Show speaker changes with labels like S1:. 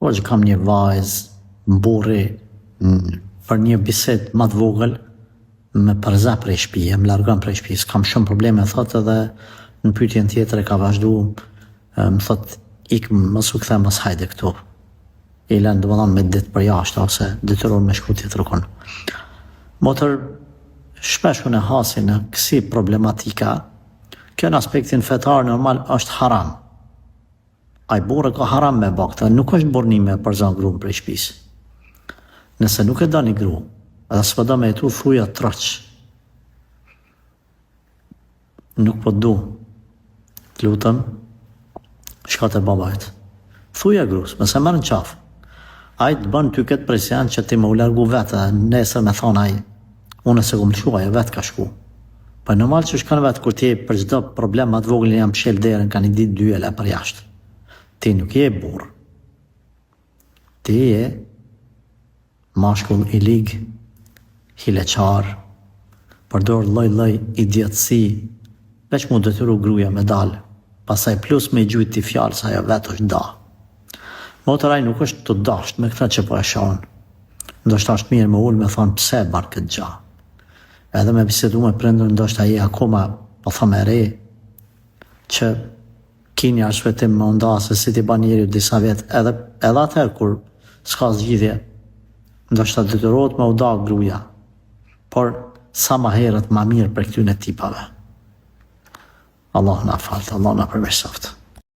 S1: por që kam një vajzë, burri, për një bisedë më të vogël, me përza prej shtëpie, më largon prej shtëpisë, kam shumë probleme, thotë, edhe në pyetjen tjetër e ka vazhduar, më thotë, ik mos u kthem mos hajde këtu. I lënë domethënë me ditë për jashtë ose detyrohen me shku tjetër kon. Motër shpesh unë hasin në kësi problematika, kjo në aspektin fetar normal është haram. Ai burrë ka haram me bakta, nuk është burnime për zon gruan prej shtëpisë. Nëse nuk e doni gru, edhe s'po do me jetu thuja troq. Nuk po du. Lutem, shka te babajt. Thuja grus, mëse marrë në qafë. Ai të bën ty këtë presion që ti më u largu vetë, nesër me thonë ai, unë se ku më shku, ajo vetë ka shku. Pa normal që shkanë vetë, kur ti për çdo problem atë vogël jam pshel derën, ka një ditë dyele për jashtë. Ti nuk je burr. Ti je mashkull i lig, hileqar, përdor lloj idiotësi, veç mu detyru gruaja me dalë, pastaj plus me gjujt ti fjalë sa ajo vetë është da. Motër ai nuk është të dasht me këta që po e shohën. Ndoshta është mirë me ul me thonë pse e ban këtë gjë. Edhe me bisedu me prindër, ndoshta ai akoma po thëmë e re, që kini arshvetim më nda se si ti ban njeri disa vjetë, edhe atëherë kur s'ka zgjidhje, ndoshta detyrohet me u da gruaja, por sa ma herët ma mirë për këtyne tipave. Allah na falë, Allah na përmirësoft.